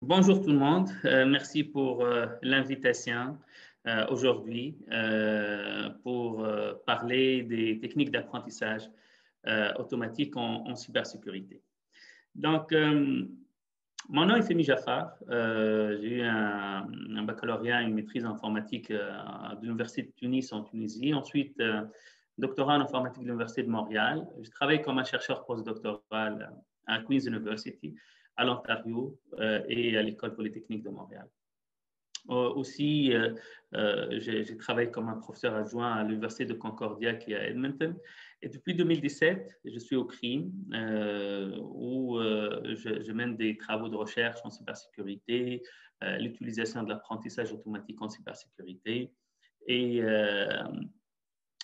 Bonjour tout le monde, merci pour l'invitation aujourd'hui pour parler des techniques d'apprentissage automatique en cybersécurité. Donc, mon nom est Femi Jaffar, j'ai eu un baccalauréat et une maîtrise en informatique de l'Université de Tunis en Tunisie, ensuite doctorat en informatique de l'Université de Montréal. Je travaille comme un chercheur postdoctoral à Queen's University, à l'Ontario et à l'École polytechnique de Montréal. Aussi, j'ai travaillé comme un professeur adjoint à l'Université de Concordia qui est à Edmonton. Et depuis 2017, je suis au CRIM où je mène des travaux de recherche en cybersécurité, l'utilisation de l'apprentissage automatique en cybersécurité. Et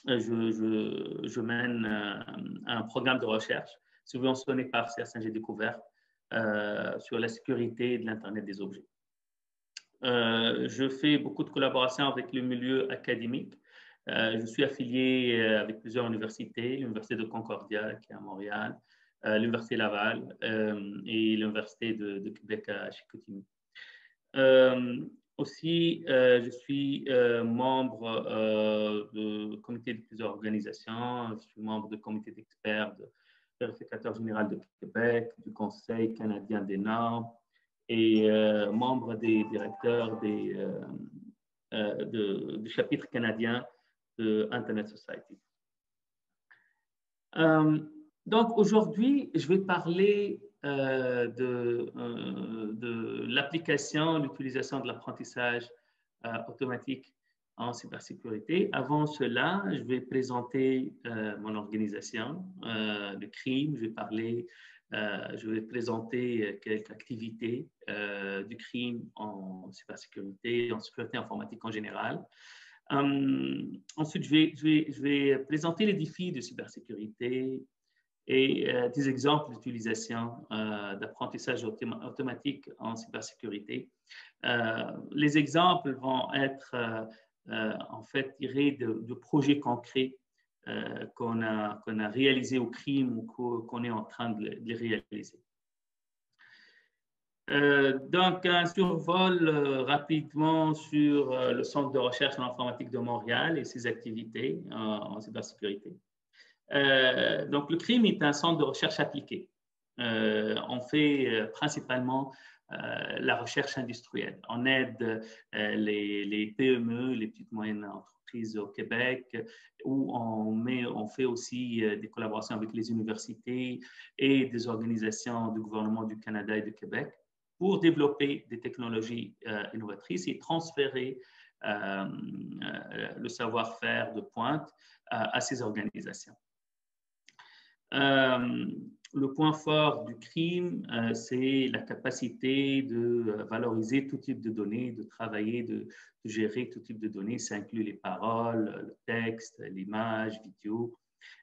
je mène un programme de recherche subventionné par CERS J'ai découvert sur la sécurité de l'Internet des objets. Je fais beaucoup de collaborations avec le milieu académique. Je suis affilié avec plusieurs universités, l'Université de Concordia qui est à Montréal, l'Université Laval et l'Université de Québec à Chicoutimi. Aussi, je suis membre du comité de plusieurs organisations. Je suis membre du comité d'experts du vérificateur général de Québec, du Conseil canadien des normes et membre des directeurs du chapitre canadien de Internet Society. Donc, aujourd'hui, je vais parler de l'application, l'utilisation de l'apprentissage automatique en cybersécurité. Avant cela, je vais présenter mon organisation, le CRIM. Je vais présenter quelques activités du CRIM en cybersécurité, en sécurité informatique en général. Ensuite, je vais présenter les défis de cybersécurité et des exemples d'utilisation d'apprentissage automatique en cybersécurité. Les exemples vont être en fait tirés de projets concrets qu'on a réalisés au CRIM ou qu'on est en train de les réaliser. Donc, un survol rapidement sur le Centre de recherche en informatique de Montréal et ses activités en cybersécurité. Donc, le CRIM est un centre de recherche appliquée. On fait principalement la recherche industrielle. On aide les PME, les petites moyennes entreprises au Québec, où on fait aussi des collaborations avec les universités et des organisations du gouvernement du Canada et du Québec pour développer des technologies innovatrices et transférer le savoir-faire de pointe à ces organisations. Le point fort du CRIM, c'est la capacité de valoriser tout type de données, de travailler, de gérer tout type de données. Ça inclut les paroles, le texte, l'image, vidéo,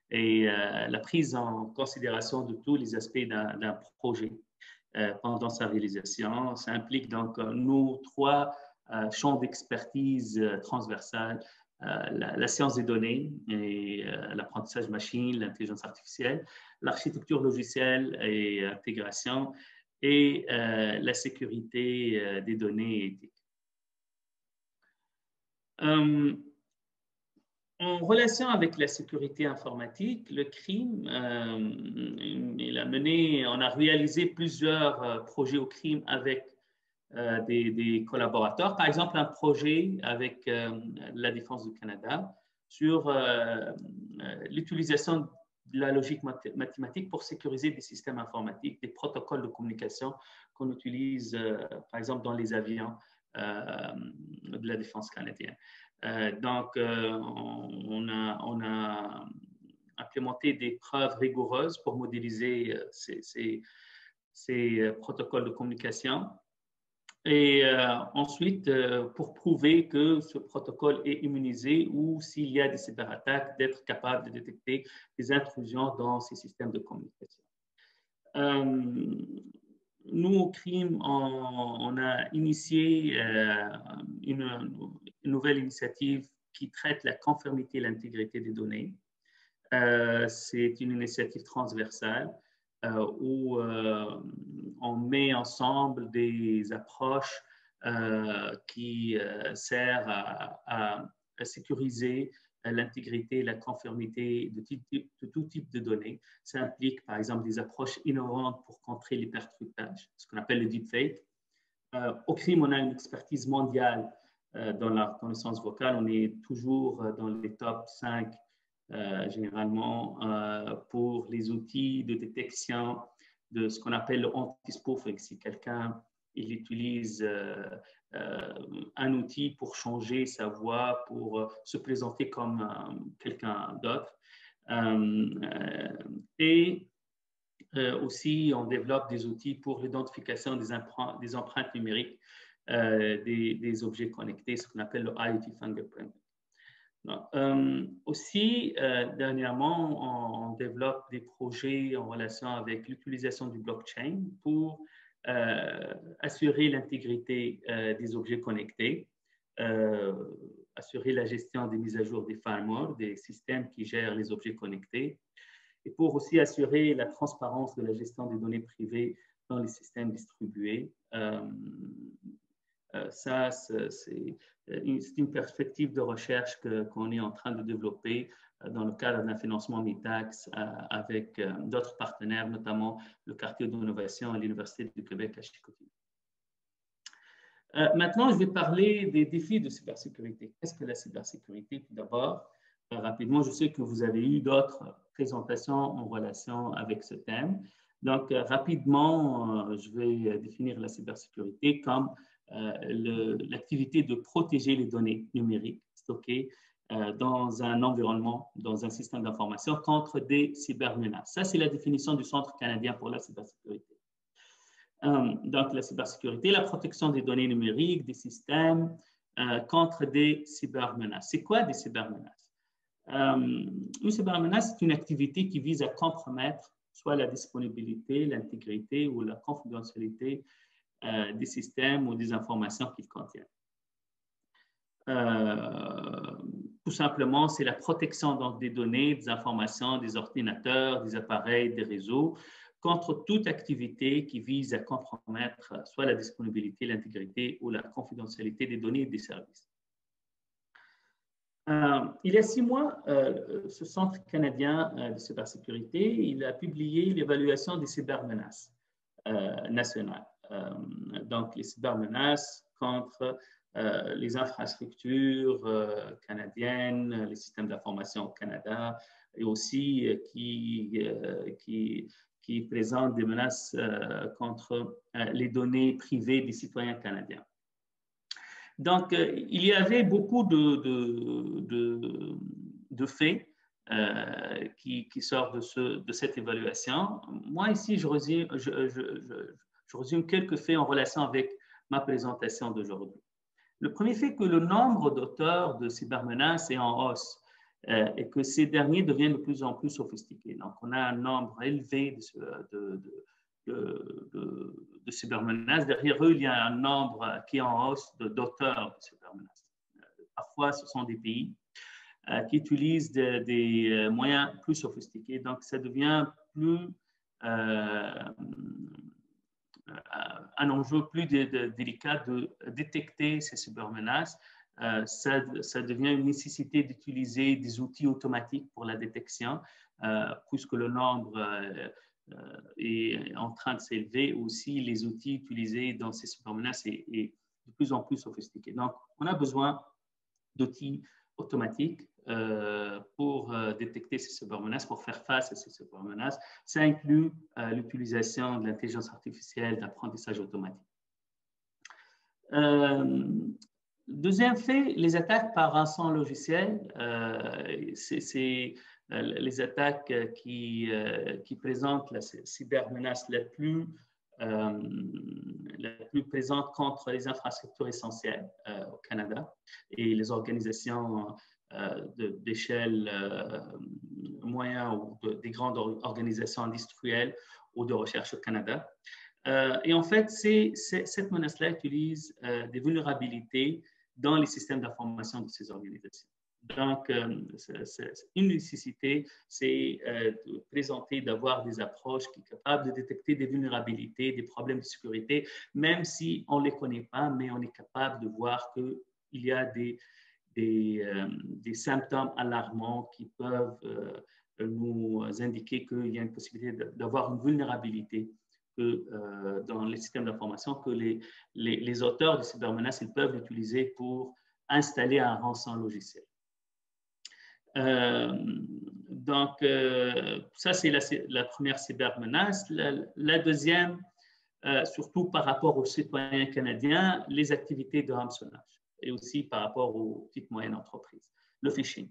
et la prise en considération de tous les aspects d'un projet pendant sa réalisation. Ça implique donc nos trois champs d'expertise transversales, la science des données et l'apprentissage machine, l'intelligence artificielle, l'architecture logicielle et intégration et la sécurité des données éthiques. En relation avec la sécurité informatique, le CRIM, on a réalisé plusieurs projets au CRIM avec des collaborateurs. Par exemple, un projet avec la Défense du Canada sur l'utilisation de la logique mathématique pour sécuriser des systèmes informatiques, des protocoles de communication qu'on utilise, par exemple, dans les avions de la Défense canadienne. Donc, on a implémenté des preuves rigoureuses pour modéliser ces protocoles de communication. Et ensuite, pour prouver que ce protocole est immunisé ou s'il y a des cyberattaques, d'être capable de détecter des intrusions dans ces systèmes de communication. Nous, au CRIM, on a initié une nouvelle initiative qui traite la conformité et l'intégrité des données. C'est une initiative transversale où on met ensemble des approches qui servent à sécuriser l'intégrité et la conformité de tout type de données. Ça implique, par exemple, des approches innovantes pour contrer l'hypertrucage, ce qu'on appelle le deepfake. Au crime, on a une expertise mondiale dans la reconnaissance vocale. On est toujours dans les top 5 généralement pour les outils de détection de ce qu'on appelle le anti-spoofing. Si quelqu'un il utilise un outil pour changer sa voix, pour se présenter comme quelqu'un d'autre. Et aussi, on développe des outils pour l'identification des empreintes numériques des objets connectés, ce qu'on appelle le IoT fingerprint. Aussi, dernièrement, on développe des projets en relation avec l'utilisation du blockchain pour assurer l'intégrité des objets connectés, assurer la gestion des mises à jour des firmware, des systèmes qui gèrent les objets connectés, et pour aussi assurer la transparence de la gestion des données privées dans les systèmes distribués. Ça, c'est une perspective de recherche qu'on est en train de développer dans le cadre d'un financement MITAX avec d'autres partenaires, notamment le quartier d'innovation à l'Université du Québec à Chicoutimi. Maintenant, je vais parler des défis de cybersécurité. Qu'est-ce que la cybersécurité? Tout d'abord, rapidement, je sais que vous avez eu d'autres présentations en relation avec ce thème. Donc, rapidement, je vais définir la cybersécurité comme l'activité de protéger les données numériques stockées dans un environnement, dans un système d'information contre des cybermenaces. Ça, c'est la définition du Centre canadien pour la cybersécurité. Donc, la cybersécurité, la protection des données numériques, des systèmes contre des cybermenaces. C'est quoi des cybermenaces? Une cybermenace, c'est une activité qui vise à compromettre soit la disponibilité, l'intégrité ou la confidentialité des systèmes ou des informations qu'ils contiennent. Tout simplement, c'est la protection donc, des données, des informations, des ordinateurs, des appareils, des réseaux, contre toute activité qui vise à compromettre soit la disponibilité, l'intégrité ou la confidentialité des données et des services. Il y a 6 mois, ce Centre canadien de cybersécurité, il a publié l'évaluation des cybermenaces nationales. Donc, les cybermenaces contre les infrastructures canadiennes, les systèmes d'information au Canada, et aussi qui présentent des menaces contre les données privées des citoyens canadiens. Donc, il y avait beaucoup de faits qui sortent de cette évaluation. Moi, ici, je résume quelques faits en relation avec ma présentation d'aujourd'hui. Le premier fait que le nombre d'auteurs de cybermenaces est en hausse et que ces derniers deviennent de plus en plus sophistiqués. Donc, on a un nombre élevé de cybermenaces. Derrière eux, il y a un nombre qui est en hausse d'auteurs de cybermenaces. Parfois, ce sont des pays qui utilisent des moyens plus sophistiqués. Donc, ça devient plus un enjeu plus délicat de détecter ces cybermenaces. Ça devient une nécessité d'utiliser des outils automatiques pour la détection, puisque le nombre est en train de s'élever. Aussi, les outils utilisés dans ces cybermenaces est de plus en plus sophistiqués. Donc, on a besoin d'outils automatiques pour détecter ces cybermenaces, pour faire face à ces cybermenaces. Ça inclut l'utilisation de l'intelligence artificielle, d'apprentissage automatique. Deuxième fait, les attaques par rançon logiciel, c'est les attaques qui présentent la cybermenace la plus présente contre les infrastructures essentielles au Canada et les organisations d'échelle moyenne ou des grandes organisations industrielles ou de recherche au Canada. Et en fait, cette menace-là utilise des vulnérabilités dans les systèmes d'information de ces organisations. Donc, une nécessité, c'est de présenter, d'avoir des approches qui sont capables de détecter des vulnérabilités, des problèmes de sécurité, même si on ne les connaît pas, mais on est capable de voir qu'il y a des symptômes alarmants qui peuvent nous indiquer qu'il y a une possibilité d'avoir une vulnérabilité dans les systèmes d'information que les auteurs de cybermenaces ils peuvent utiliser pour installer un rançon logiciel. Donc, ça, c'est la première cybermenace. La deuxième, surtout par rapport aux citoyens canadiens, les activités de hameçonnage et aussi par rapport aux petites et moyennes entreprises, le phishing.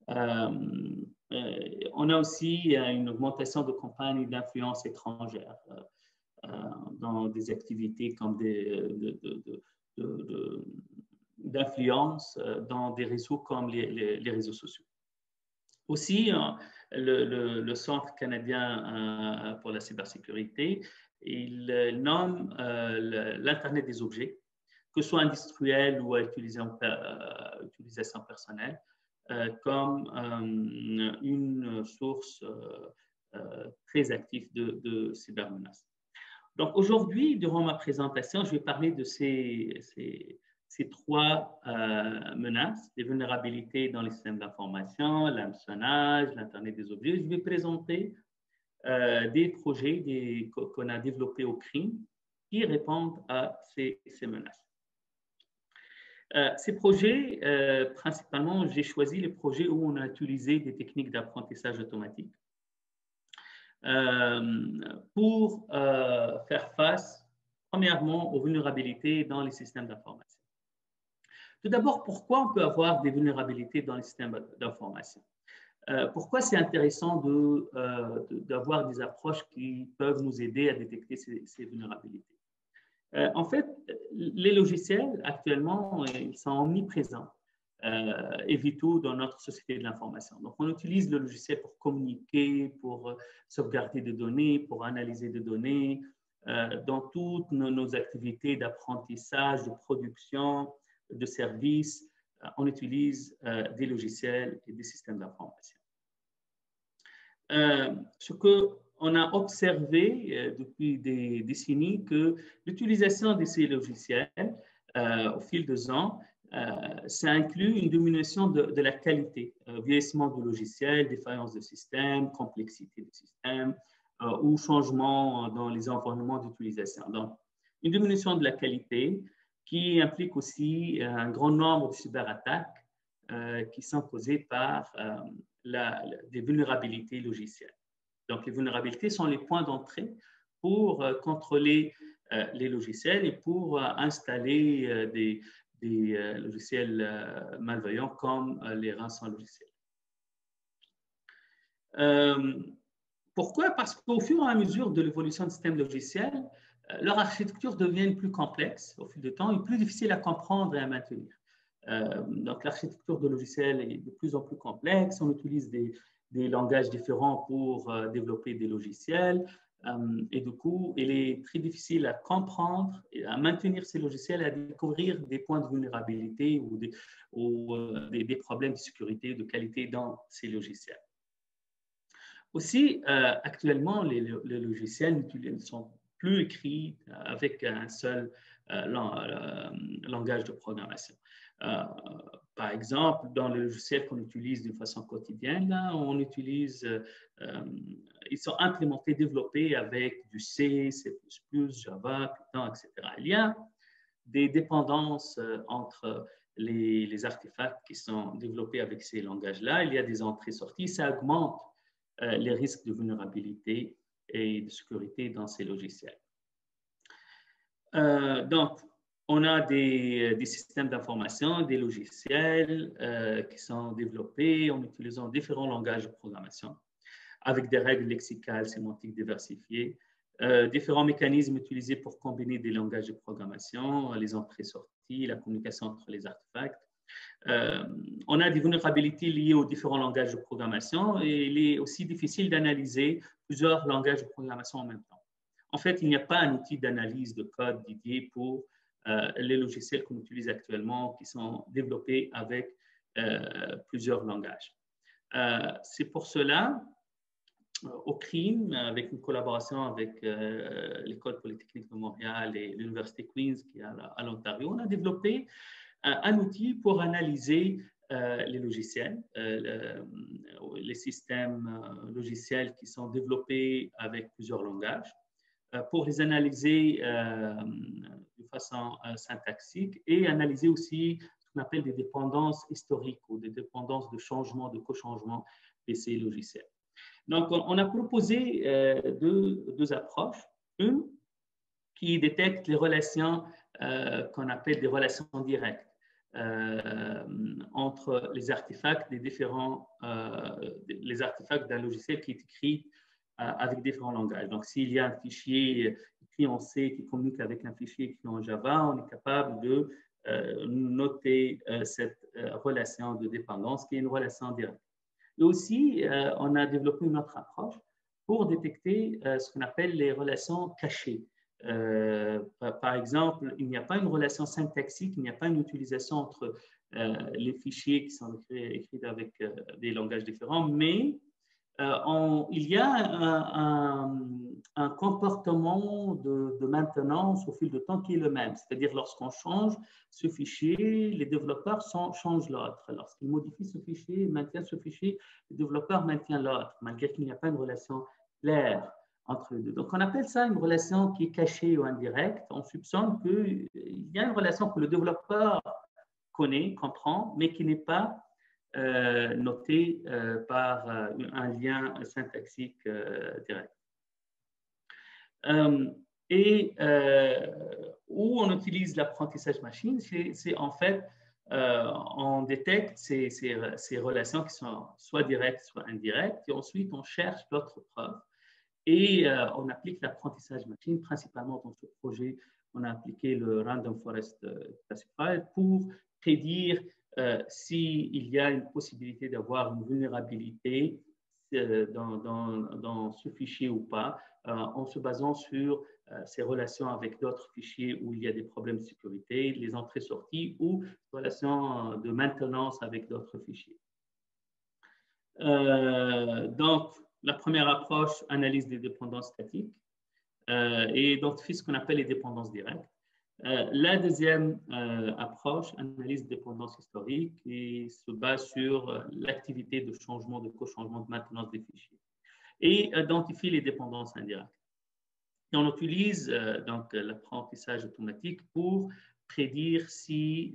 On a aussi une augmentation de campagnes d'influence étrangère dans des activités comme d'influence dans des réseaux comme les réseaux sociaux. Aussi, le Centre canadien pour la cybersécurité, il nomme l'Internet des objets, que ce soit industriel ou à utilisation personnelle, comme une source très active de cybermenaces. Donc aujourd'hui, durant ma présentation, je vais parler de ces trois menaces, les vulnérabilités dans les systèmes d'information, l'hameçonnage, l'Internet des objets. Je vais présenter des projets qu'on a développés au CRIM qui répondent à ces menaces. Ces projets, principalement, j'ai choisi les projets où on a utilisé des techniques d'apprentissage automatique pour faire face, premièrement, aux vulnérabilités dans les systèmes d'information. Tout d'abord, pourquoi on peut avoir des vulnérabilités dans les systèmes d'information? Pourquoi c'est intéressant d'avoir des approches qui peuvent nous aider à détecter ces vulnérabilités? En fait, les logiciels, actuellement, ils sont omniprésents et vitaux dans notre société de l'information. Donc, on utilise le logiciel pour communiquer, pour sauvegarder des données, pour analyser des données, dans toutes nos activités d'apprentissage, de production, de services, on utilise des logiciels et des systèmes d'information. Ce qu'on a observé depuis des décennies, que l'utilisation de ces logiciels au fil des ans, ça inclut une diminution de la qualité, vieillissement du logiciel, défaillance de système, complexité du système ou changement dans les environnements d'utilisation. Donc, une diminution de la qualité qui implique aussi un grand nombre de cyberattaques qui sont causées par des vulnérabilités logicielles. Donc, les vulnérabilités sont les points d'entrée pour contrôler les logiciels et pour installer des logiciels malveillants comme les rançons logiciels. Pourquoi? Parce qu'au fur et à mesure de l'évolution du système logiciel, leur architecture devient plus complexe au fil du temps et plus difficile à comprendre et à maintenir. Donc, l'architecture de logiciel est de plus en plus complexe. On utilise des langages différents pour développer des logiciels. Et du coup, il est très difficile à comprendre et à maintenir ces logiciels, à découvrir des points de vulnérabilité ou des problèmes de sécurité, de qualité dans ces logiciels. Aussi, actuellement, les logiciels ne sont plus écrits avec un seul langage de programmation. Par exemple, dans les logiciels qu'on utilise de façon quotidienne, là, on utilise, ils sont implémentés, développés avec du C, C++, Java, Python, etc. Il y a des dépendances entre les artefacts qui sont développés avec ces langages-là. Il y a des entrées-sorties. Ça augmente les risques de vulnérabilité et de sécurité dans ces logiciels. Donc, on a des systèmes d'information, des logiciels qui sont développés en utilisant différents langages de programmation avec des règles lexicales, sémantiques diversifiées, différents mécanismes utilisés pour combiner des langages de programmation, les entrées-sorties, la communication entre les artefacts. On a des vulnérabilités liées aux différents langages de programmation et il est aussi difficile d'analyser plusieurs langages de programmation en même temps. En fait, il n'y a pas un outil d'analyse de code dédié pour les logiciels qu'on utilise actuellement qui sont développés avec plusieurs langages. C'est pour cela, au CRIM, avec une collaboration avec l'École polytechnique de Montréal et l'Université Queen's qui est à l'Ontario, on a développé un outil pour analyser les logiciels, les systèmes logiciels qui sont développés avec plusieurs langages, pour les analyser de façon syntaxique et analyser aussi ce qu'on appelle des dépendances historiques ou des dépendances de changement, de co-changement de ces logiciels. Donc, on a proposé deux approches. Une qui détecte les relations qu'on appelle des relations directes entre les artefacts les artefacts d'un logiciel qui est écrit avec différents langages. Donc, s'il y a un fichier écrit en C qui communique avec un fichier écrit en Java, on est capable de noter cette relation de dépendance qui est une relation directe. Et aussi, on a développé une autre approche pour détecter ce qu'on appelle les relations cachées. Par exemple, il n'y a pas une relation syntaxique, il n'y a pas une utilisation entre les fichiers qui sont écrits avec des langages différents, mais il y a un comportement de maintenance au fil du temps qui est le même. C'est-à-dire, lorsqu'on change ce fichier, les développeurs changent l'autre. Lorsqu'ils modifient ce fichier, maintiennent ce fichier, le développeur maintient l'autre, malgré qu'il n'y a pas une relation claire entre les deux. Donc, on appelle ça une relation qui est cachée ou indirecte. On soupçonne qu'il y a une relation que le développeur connaît, comprend, mais qui n'est pas noté par un lien syntaxique direct. Où on utilise l'apprentissage machine, c'est en fait, on détecte ces relations qui sont soit directes, soit indirectes, et ensuite on cherche d'autres preuves. Et on applique l'apprentissage machine, principalement dans ce projet, on a appliqué le Random Forest Classifier pour prédire s'il y a une possibilité d'avoir une vulnérabilité dans ce fichier ou pas, en se basant sur ces relations avec d'autres fichiers où il y a des problèmes de sécurité, les entrées-sorties ou relations de maintenance avec d'autres fichiers. Donc, la première approche, analyse des dépendances statiques et identifie ce qu'on appelle les dépendances directes. La deuxième approche, analyse de dépendance historique, qui se base sur l'activité de changement, de co-changement, de maintenance des fichiers. Et identifie les dépendances indirectes. Et on utilise donc l'apprentissage automatique pour prédire si,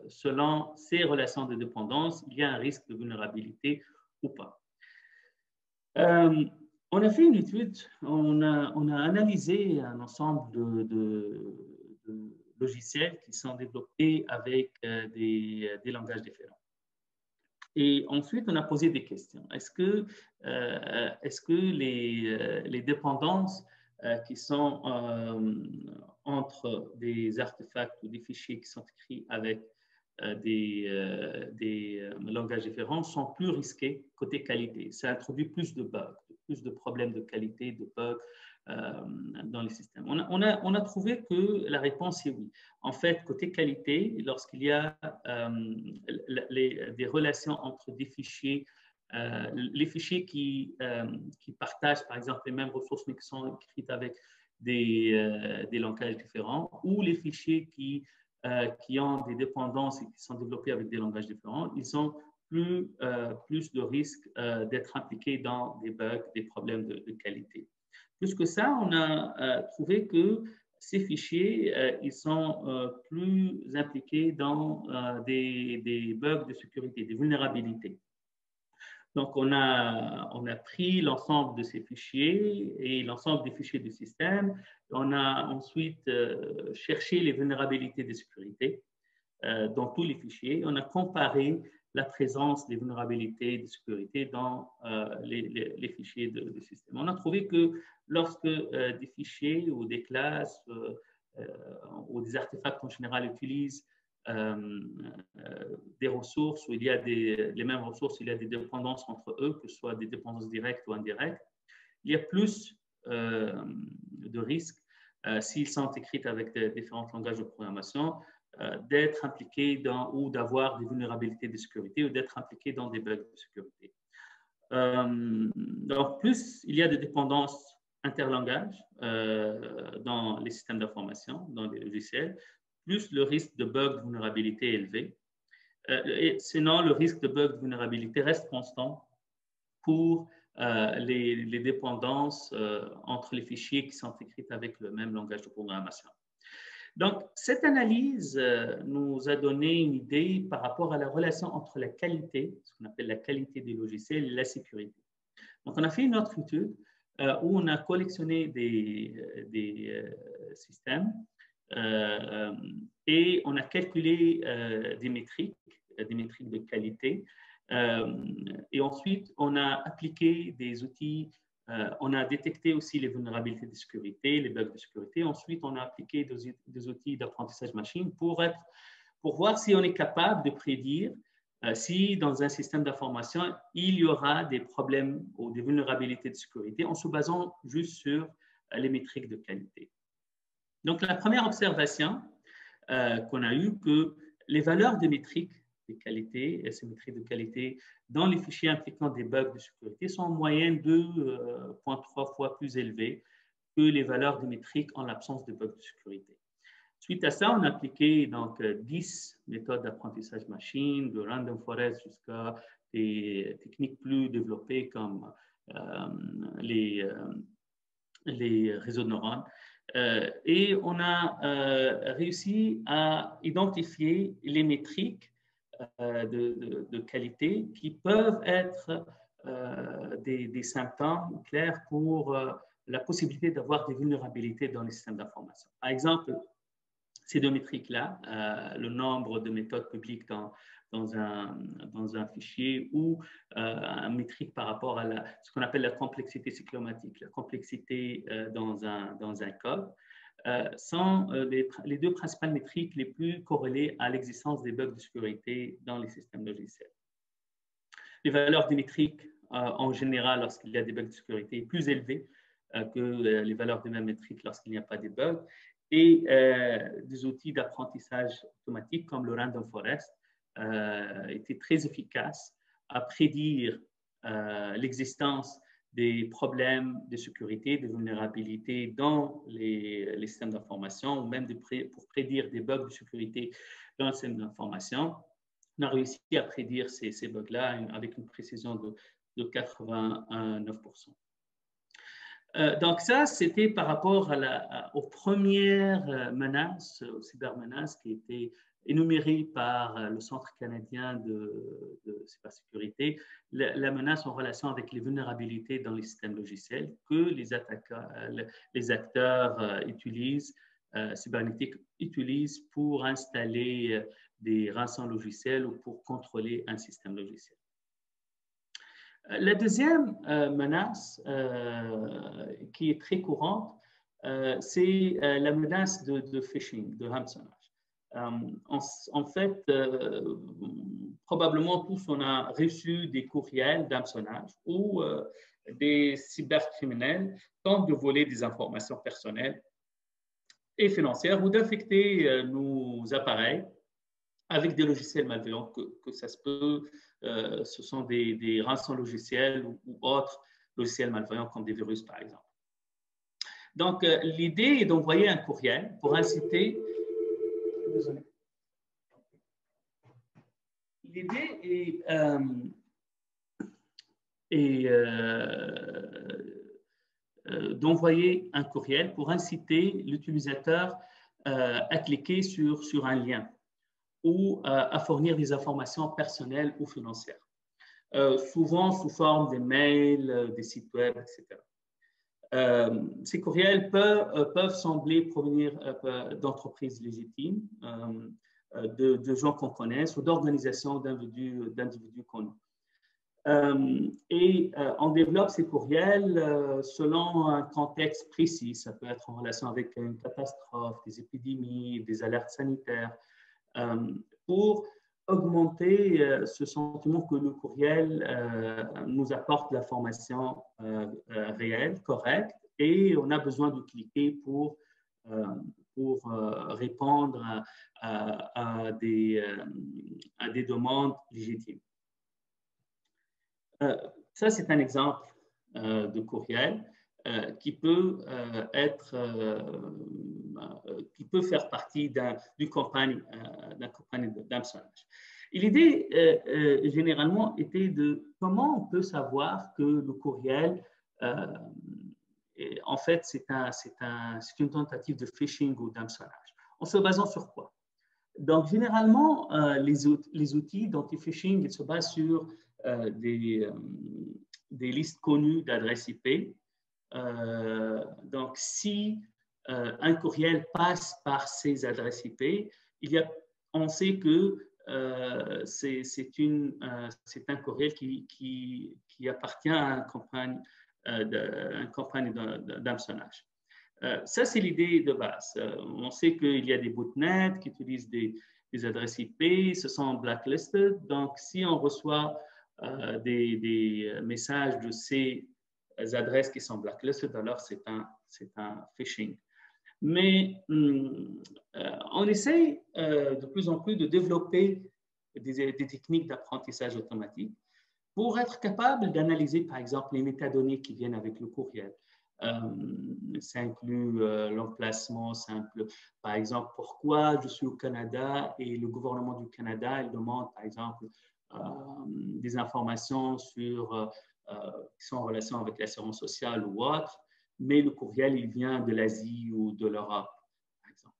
selon ces relations de dépendance, il y a un risque de vulnérabilité ou pas. On a fait une étude, on a analysé un ensemble de logiciels qui sont développés avec des langages différents. Et ensuite, on a posé des questions. Est-ce que les dépendances qui sont entre des artefacts ou des fichiers qui sont écrits avec des langages différents sont plus risqués côté qualité? Ça introduit plus de bugs, plus de problèmes de qualité, de bugs dans les systèmes. On a trouvé que la réponse est oui. En fait, côté qualité, lorsqu'il y a des relations entre des fichiers, les fichiers qui partagent par exemple les mêmes ressources mais qui sont écrites avec des langages différents, ou les fichiers qui ont des dépendances et qui sont développés avec des langages différents, ils ont plus de risques d'être impliqués dans des bugs, des problèmes de qualité. Plus que ça, on a trouvé que ces fichiers, ils sont plus impliqués dans des bugs de sécurité, des vulnérabilités. Donc, on a pris l'ensemble de ces fichiers et l'ensemble des fichiers du système. On a ensuite cherché les vulnérabilités de sécurité dans tous les fichiers. On a comparé la présence des vulnérabilités de sécurité dans les fichiers du système. On a trouvé que lorsque des fichiers ou des classes ou des artefacts en général utilisent des ressources où il y a les mêmes ressources, il y a des dépendances entre eux, que ce soit des dépendances directes ou indirectes, il y a plus de risques s'ils sont écrits avec différents langages de programmation d'être impliqué dans ou d'avoir des vulnérabilités de sécurité ou d'être impliqué dans des bugs de sécurité. Donc, plus il y a de dépendances interlangages dans les systèmes d'information, dans les logiciels, plus le risque de bug de vulnérabilité est élevé. Et sinon, le risque de bug de vulnérabilité reste constant pour les dépendances entre les fichiers qui sont écrits avec le même langage de programmation. Donc, cette analyse nous a donné une idée par rapport à la relation entre la qualité, ce qu'on appelle la qualité des logiciels, et la sécurité. Donc, on a fait une autre étude où on a collectionné des systèmes et on a calculé des métriques de qualité. Et ensuite, on a appliqué des outils. On a détecté aussi les vulnérabilités de sécurité, les bugs de sécurité. Ensuite, on a appliqué des outils d'apprentissage machine pour voir si on est capable de prédire si dans un système d'information, il y aura des problèmes ou des vulnérabilités de sécurité en se basant juste sur les métriques de qualité. Donc, la première observation qu'on a eue, que les valeurs des métriques de qualité, et ces métriques de qualité dans les fichiers impliquant des bugs de sécurité sont en moyenne 2,3 fois plus élevées que les valeurs des métriques en l'absence de bugs de sécurité. Suite à ça, on a appliqué donc 10 méthodes d'apprentissage machine, de random forest jusqu'à des techniques plus développées comme les réseaux de neurones. Et on a réussi à identifier les métriques de qualité qui peuvent être des symptômes clairs pour la possibilité d'avoir des vulnérabilités dans les systèmes d'information. Par exemple, ces deux métriques-là, le nombre de méthodes publiques dans un fichier ou une métrique par rapport à ce qu'on appelle la complexité cyclomatique, la complexité dans un code, sont les deux principales métriques les plus corrélées à l'existence des bugs de sécurité dans les systèmes logiciels. Les valeurs des métriques, en général, lorsqu'il y a des bugs de sécurité, sont plus élevées que les valeurs des mêmes métriques lorsqu'il n'y a pas de bugs. Et des outils d'apprentissage automatique comme le Random Forest étaient très efficaces à prédire l'existence des problèmes de sécurité, de vulnérabilité dans les systèmes d'information ou même pour prédire des bugs de sécurité dans le système d'information. On a réussi à prédire ces bugs-là avec une précision de 89%. Donc ça, c'était par rapport aux premières menaces, aux cybermenaces qui étaient énumérées par le Centre canadien de cybersécurité, la menace en relation avec les vulnérabilités dans les systèmes logiciels que les acteurs utilisent, cybernétiques utilisent pour installer des rançons logiciels ou pour contrôler un système logiciel. La deuxième menace qui est très courante, c'est la menace de phishing, de hameçonnage. En fait, probablement tous on a reçu des courriels d'hameçonnage où des cybercriminels tentent de voler des informations personnelles et financières ou d'infecter nos appareils avec des logiciels malveillants, que ça se peut, ce sont des rançons logiciels ou autres logiciels malveillants comme des virus, par exemple. Donc, l'idée est d'envoyer un courriel pour inciter... Désolé. L'idée est d'envoyer un courriel pour inciter l'utilisateur à cliquer sur un lien ou à fournir des informations personnelles ou financières, souvent sous forme de mails, des sites web, etc. Ces courriels peuvent sembler provenir d'entreprises légitimes, de gens qu'on connaisse ou d'organisations d'individus connus. Et on développe ces courriels selon un contexte précis. Ça peut être en relation avec une catastrophe, des épidémies, des alertes sanitaires, pour augmenter ce sentiment que le courriel nous apporte l'information réelle, correcte, et on a besoin de cliquer pour pour répondre à des demandes légitimes. Ça, c'est un exemple de courriel qui peut qui peut faire partie d'une campagne d'hameçonnage. Et l'idée, généralement, était de comment on peut savoir que le courriel, en fait, c'est une tentative de phishing ou d'hameçonnage. En se basant sur quoi? Donc, généralement, les outils d'anti-phishing, ils se basent sur des listes connues d'adresses IP. Donc, si un courriel passe par ces adresses IP, on sait que c'est un courriel qui appartient à une campagne d'hameçonnage. Ça, c'est l'idée de base. On sait qu'il y a des botnets qui utilisent des adresses IP, ce sont blacklisted. Donc, si on reçoit des messages de ces adresses qui sont blacklisted, alors c'est un phishing. Mais on essaye de plus en plus de développer des techniques d'apprentissage automatique pour être capable d'analyser, par exemple, les métadonnées qui viennent avec le courriel. Ça inclut l'emplacement simple. Par exemple, pourquoi je suis au Canada et le gouvernement du Canada, il demande, par exemple, des informations qui sont en relation avec l'assurance sociale ou autre, mais le courriel, il vient de l'Asie ou de l'Europe, par exemple.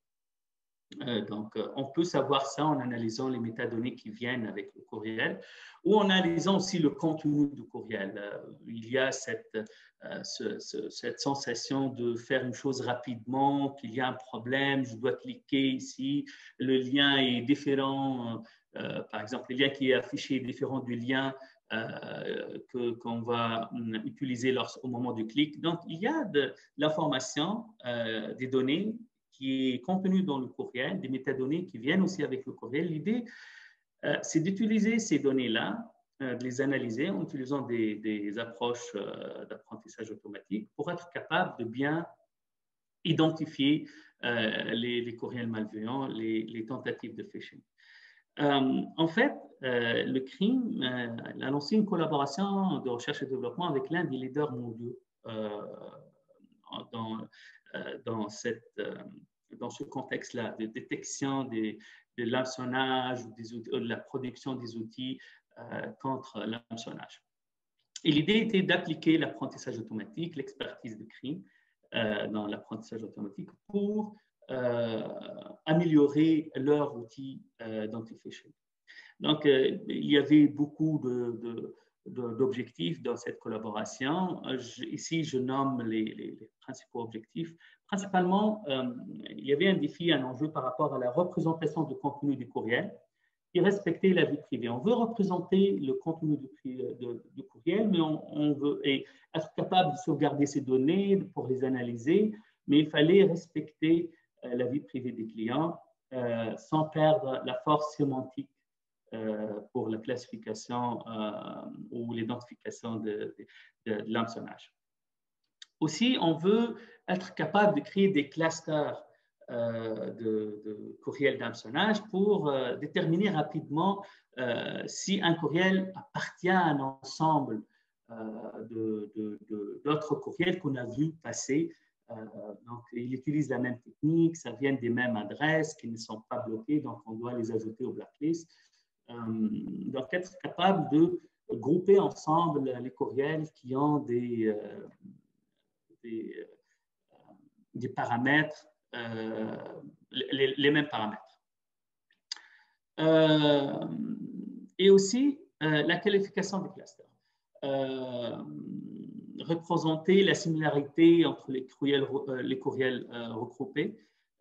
Donc, on peut savoir ça en analysant les métadonnées qui viennent avec le courriel ou en analysant aussi le contenu du courriel. Il y a cette sensation de faire une chose rapidement, qu'il y a un problème, je dois cliquer ici, le lien est différent. Par exemple, le lien qui est affiché est différent du lien qu'on va utiliser au moment du clic. Donc, il y a de l'information, des données qui est contenue dans le courriel, des métadonnées qui viennent aussi avec le courriel. L'idée, c'est d'utiliser ces données-là, de les analyser en utilisant des approches d'apprentissage automatique pour être capable de bien identifier les courriels malveillants, les tentatives de phishing. En fait, le CRIM a lancé une collaboration de recherche et développement avec l'un des leaders mondiaux dans ce contexte-là de détection de l'hameçonnage ou de la production des outils contre l'hameçonnage. Et l'idée était d'appliquer l'apprentissage automatique, l'expertise de CRIM dans l'apprentissage automatique pour améliorer leur outil d'anti-phishing. Donc, il y avait beaucoup d'objectifs dans cette collaboration. Ici, je nomme les principaux objectifs. Principalement, il y avait un défi, un enjeu par rapport à la représentation du contenu du courriel et respecter la vie privée. On veut représenter le contenu du courriel, mais on veut être capable de sauvegarder ces données pour les analyser, mais il fallait respecter la vie privée des clients sans perdre la force sémantique pour la classification ou l'identification de l'hameçonnage. Aussi, on veut être capable de créer des clusters de courriels d'hameçonnage pour déterminer rapidement si un courriel appartient à un ensemble d'autres courriels qu'on a vu passer. Donc, il utilise la même technique, ça vient des mêmes adresses qui ne sont pas bloquées, donc on doit les ajouter au blacklist. Donc, être capable de grouper ensemble les courriels qui ont des paramètres, les mêmes paramètres. Et aussi, la qualification des clusters. Représenter la similarité entre les courriels regroupés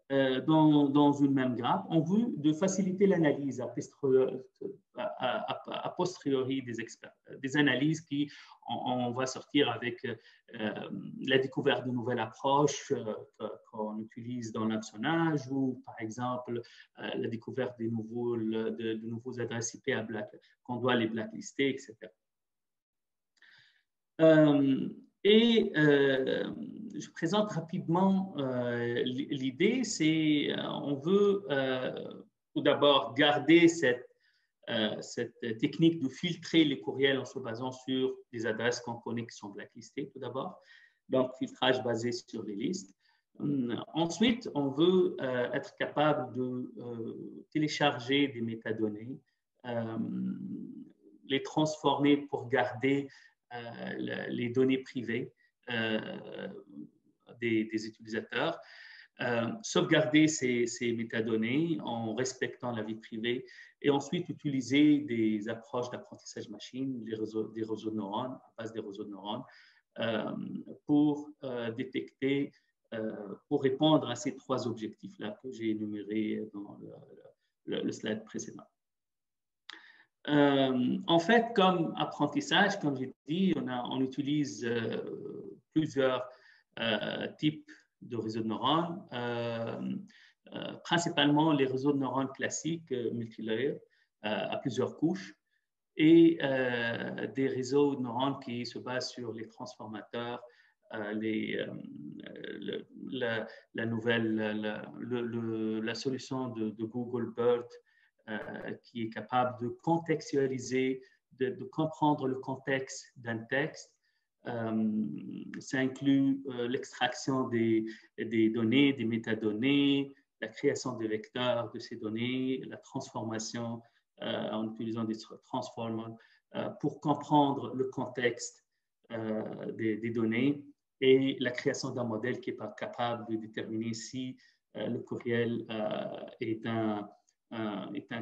dans une même grappe en vue de faciliter l'analyse a posteriori des analyses qui on va sortir avec la découverte de nouvelles approches qu'on utilise dans l'hameçonnage ou par exemple la découverte de nouveaux adresses IP qu'on doit les blacklister, etc. je présente rapidement l'idée. C'est on veut tout d'abord garder cette technique de filtrer les courriels en se basant sur des adresses qu'on connaît qui sont blacklistées tout d'abord. Donc, filtrage basé sur les listes. Ensuite, on veut être capable de télécharger des métadonnées, les transformer pour garder les données privées des utilisateurs, sauvegarder ces métadonnées en respectant la vie privée et ensuite utiliser des approches d'apprentissage machine, des réseaux de neurones, à base des réseaux de neurones, pour détecter, pour répondre à ces trois objectifs-là que j'ai énumérés dans le slide précédent. En fait, comme apprentissage, comme j'ai dit, on utilise plusieurs types de réseaux de neurones, principalement les réseaux de neurones classiques multilayer à plusieurs couches et des réseaux de neurones qui se basent sur les transformateurs, la solution de Google BERT qui est capable de contextualiser, de comprendre le contexte d'un texte. Ça inclut l'extraction des données, des métadonnées, la création des vecteurs de ces données, la transformation en utilisant des transformers pour comprendre le contexte des données et la création d'un modèle qui est capable de déterminer si le courriel est un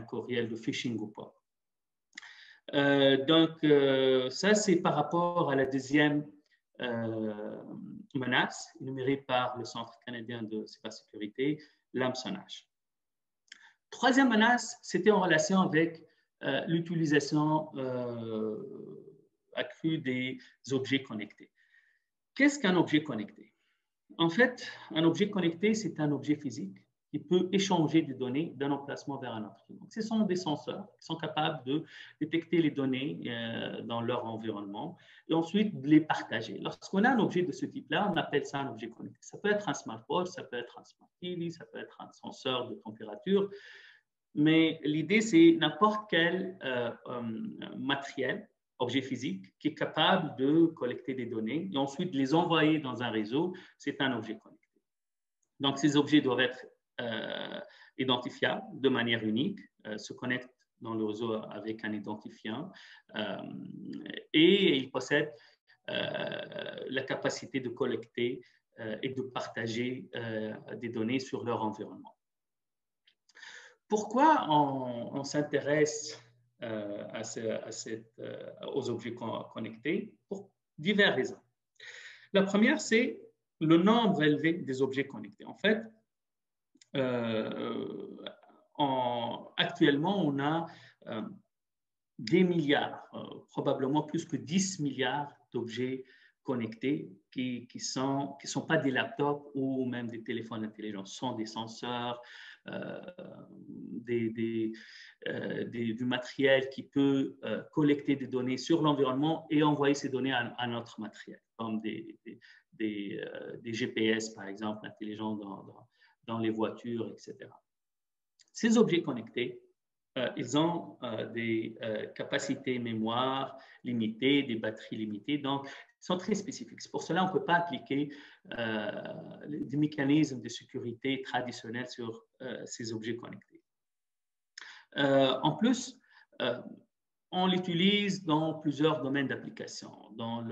courriel de phishing ou pas. Donc, ça, c'est par rapport à la deuxième menace énumérée par le Centre canadien de cybersécurité, l'hameçonnage. Troisième menace, c'était en relation avec l'utilisation accrue des objets connectés. Qu'est-ce qu'un objet connecté? En fait, un objet connecté, c'est un objet physique qui peut échanger des données d'un emplacement vers un autre. Donc, ce sont des senseurs qui sont capables de détecter les données dans leur environnement et ensuite de les partager. Lorsqu'on a un objet de ce type-là, on appelle ça un objet connecté. Ça peut être un smartwatch, ça peut être un smart TV, ça peut être un senseur de température, mais l'idée, c'est n'importe quel matériel, objet physique, qui est capable de collecter des données et ensuite de les envoyer dans un réseau, c'est un objet connecté. Donc, ces objets doivent être identifiables de manière unique, se connectent dans le réseau avec un identifiant et ils possèdent la capacité de collecter et de partager des données sur leur environnement. Pourquoi on s'intéresse aux objets connectés? Pour diverses raisons. La première, c'est le nombre élevé des objets connectés. En fait, actuellement, on a des milliards, probablement plus que 10 milliards d'objets connectés qui sont pas des laptops ou même des téléphones intelligents, ce sont des senseurs, du matériel qui peut collecter des données sur l'environnement et envoyer ces données à notre matériel, comme des GPS, par exemple, intelligents dans les voitures, etc. Ces objets connectés, ils ont des capacités mémoire limitées, des batteries limitées, donc ils sont très spécifiques. C'est pour cela qu'on ne peut pas appliquer des mécanismes de sécurité traditionnels sur ces objets connectés. En plus, on l'utilise dans plusieurs domaines d'application, dans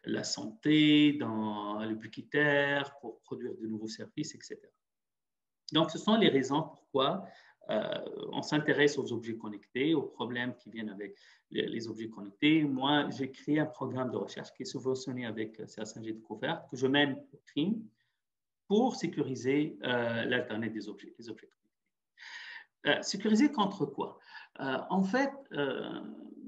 la santé, dans l'ubiquitaire, pour produire de nouveaux services, etc. Donc, ce sont les raisons pourquoi on s'intéresse aux objets connectés, aux problèmes qui viennent avec les objets connectés. Moi, j'ai créé un programme de recherche qui est subventionné avec CSNG Découverte, que je mène au crime pour sécuriser l'Internet des objets, les objets connectés. Sécuriser contre quoi? En fait,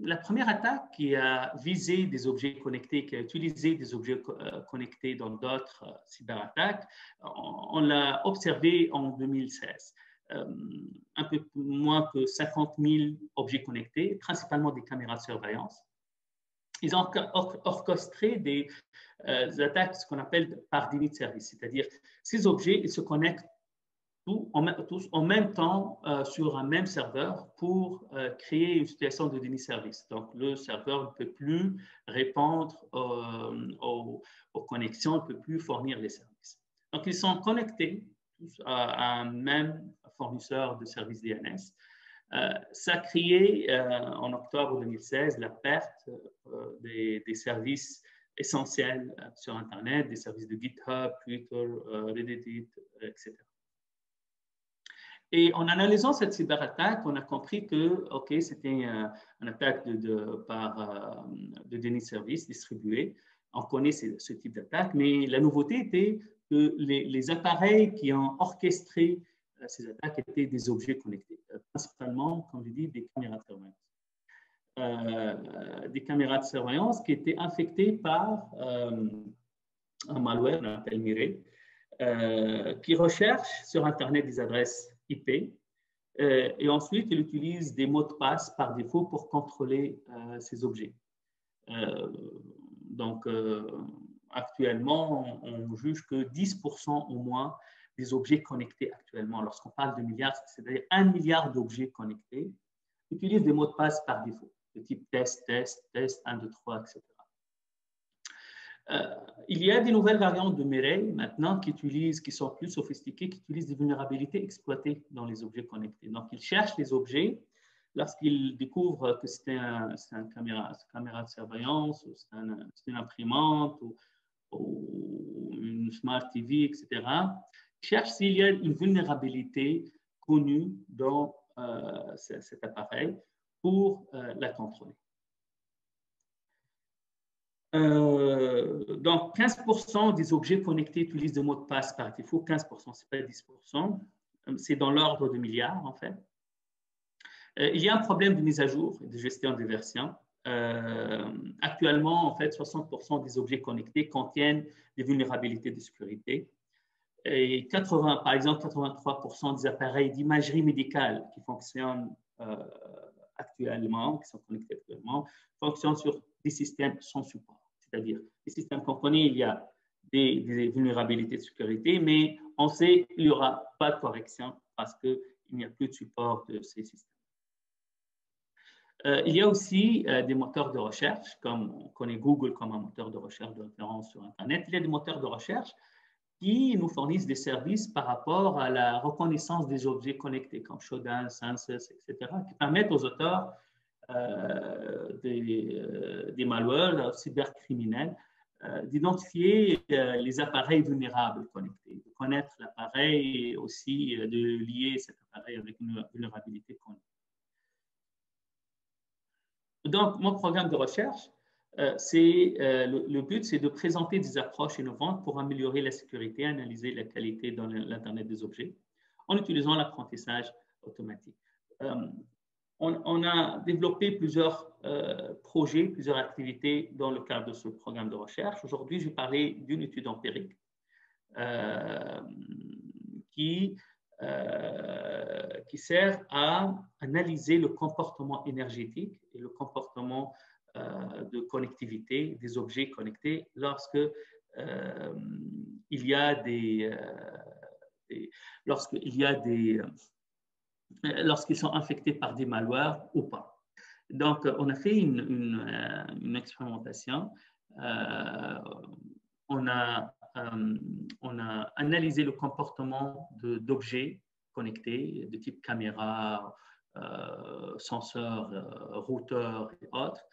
la première attaque qui a visé des objets connectés, qui a utilisé des objets connectés dans d'autres cyberattaques, on l'a observé en 2016. Un peu moins que 50 000 objets connectés, principalement des caméras de surveillance. Ils ont orchestré des des attaques, ce qu'on appelle par déni de service, c'est-à-dire ces objets, ils se connectent tous en même temps sur un même serveur pour créer une situation de déni de service. Donc, le serveur ne peut plus répondre aux connexions, ne peut plus fournir les services. Donc, ils sont connectés tous à un même fournisseur de services DNS. Ça a créé en octobre 2016 la perte des services essentiels sur Internet, des services de GitHub, Twitter, Reddit, etc. Et en analysant cette cyberattaque, on a compris que c'était une attaque de déni de service distribué. On connaît ce type d'attaque, mais la nouveauté était que les appareils qui ont orchestré ces attaques étaient des objets connectés, principalement, comme je dis, des caméras de surveillance. Des caméras de surveillance qui étaient infectées par un malware, on appelle Mirai, qui recherche sur Internet des adresses IP et ensuite il utilise des mots de passe par défaut pour contrôler ces objets. Donc, actuellement, on juge que 10% au moins des objets connectés actuellement, lorsqu'on parle de milliards, c'est-à-dire 1 milliard d'objets connectés, utilisent des mots de passe par défaut, de type test, 1, 2, 3, etc. Il y a des nouvelles variantes de Mirai maintenant qui sont plus sophistiquées, qui utilisent des vulnérabilités exploitées dans les objets connectés. Donc, ils cherchent les objets lorsqu'ils découvrent que c'est une caméra de surveillance, ou c'est une imprimante, ou une Smart TV, etc. Ils cherchent s'il y a une vulnérabilité connue dans cet appareil pour la contrôler. Donc, 15% des objets connectés utilisent des mots de passe par défaut, 15%, ce n'est pas 10%, c'est dans l'ordre de milliards en fait. Il y a un problème de mise à jour et de gestion des versions. Actuellement, en fait, 60% des objets connectés contiennent des vulnérabilités de sécurité. Et par exemple, 83% des appareils d'imagerie médicale qui fonctionnent actuellement, qui sont connectés actuellement, fonctionnent sur des systèmes sans support. C'est-à-dire, les systèmes qu'on connaît, il y a des vulnérabilités de sécurité, mais on sait qu'il n'y aura pas de correction parce qu'il n'y a plus de support de ces systèmes. Il y a aussi des moteurs de recherche, comme on connaît Google comme un moteur de recherche de référence sur Internet. Il y a des moteurs de recherche qui nous fournissent des services par rapport à la reconnaissance des objets connectés, comme Shodan, Census, etc., qui permettent aux auteurs des malwares cybercriminels d'identifier les appareils vulnérables connectés, de connaître l'appareil et aussi de lier cet appareil avec une vulnérabilité connue. Donc, mon programme de recherche, le but, c'est de présenter des approches innovantes pour améliorer la sécurité, analyser la qualité dans l'Internet des objets en utilisant l'apprentissage automatique. On a développé plusieurs projets, plusieurs activités dans le cadre de ce programme de recherche. Aujourd'hui, je vais parler d'une étude empirique qui sert à analyser le comportement énergétique et le comportement de connectivité des objets connectés lorsqu'il y a lorsqu'ils sont infectés par des malwares ou pas. Donc, on a fait une expérimentation. On a analysé le comportement d'objets connectés de type caméra, senseurs, routeurs et autres,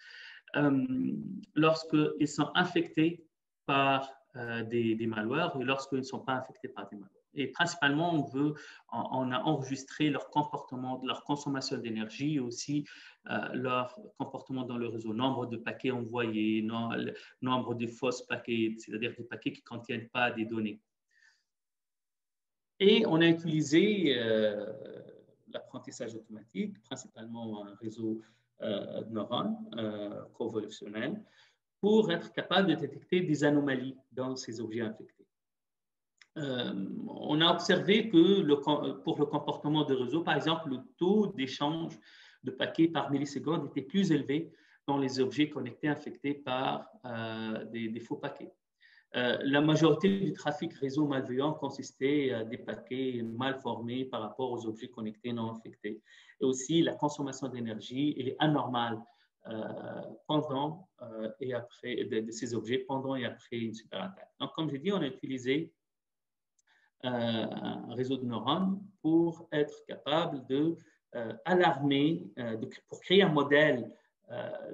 lorsqu'ils sont infectés par des malwares et lorsqu'ils ne sont pas infectés par des malwares. Et principalement, on a enregistré leur comportement, leur consommation d'énergie et aussi leur comportement dans le réseau, nombre de paquets envoyés, nombre de fausses paquets, c'est-à-dire des paquets qui ne contiennent pas des données. Et on a utilisé l'apprentissage automatique, principalement un réseau de neurones convolutionnels, pour être capable de détecter des anomalies dans ces objets infectés. On a observé que pour le comportement de réseau, par exemple, le taux d'échange de paquets par milliseconde était plus élevé dans les objets connectés infectés par des faux paquets. La majorité du trafic réseau malveillant consistait à des paquets mal formés par rapport aux objets connectés non infectés. Et aussi, la consommation d'énergie elle est anormale pendant et après de ces objets pendant et après une cyberattaque. Donc, comme j'ai dit, on a utilisé un réseau de neurones pour être capable de alarmer, pour créer un modèle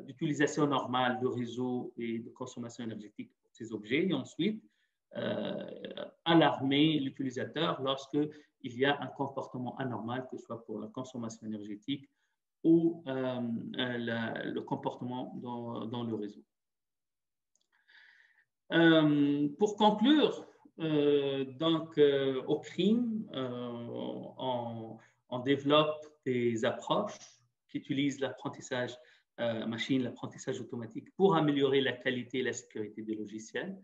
d'utilisation normale de réseau et de consommation énergétique pour ces objets, et ensuite alarmer l'utilisateur lorsqu'il y a un comportement anormal, que ce soit pour la consommation énergétique ou le comportement dans le réseau. Pour conclure, au crime, on développe des approches qui utilisent l'apprentissage machine, l'apprentissage automatique pour améliorer la qualité et la sécurité des logiciels.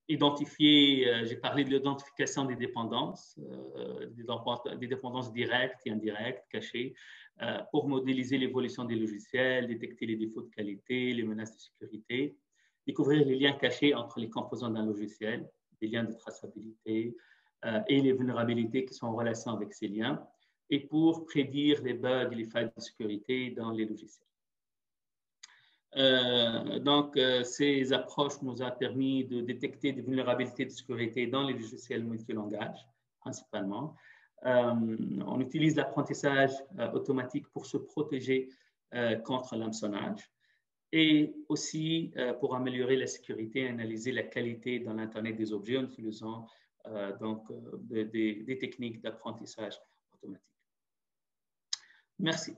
J'ai parlé de l'identification des dépendances, des dépendances directes et indirectes, cachées, pour modéliser l'évolution des logiciels, détecter les défauts de qualité, les menaces de sécurité, découvrir les liens cachés entre les composants d'un logiciel, des liens de traçabilité et les vulnérabilités qui sont en relation avec ces liens, et pour prédire les bugs et les failles de sécurité dans les logiciels. Ces approches nous ont permis de détecter des vulnérabilités de sécurité dans les logiciels multilangages, principalement. On utilise l'apprentissage automatique pour se protéger contre l'hameçonnage et aussi pour améliorer la sécurité et analyser la qualité dans l'Internet des objets en utilisant des techniques d'apprentissage automatique. Merci.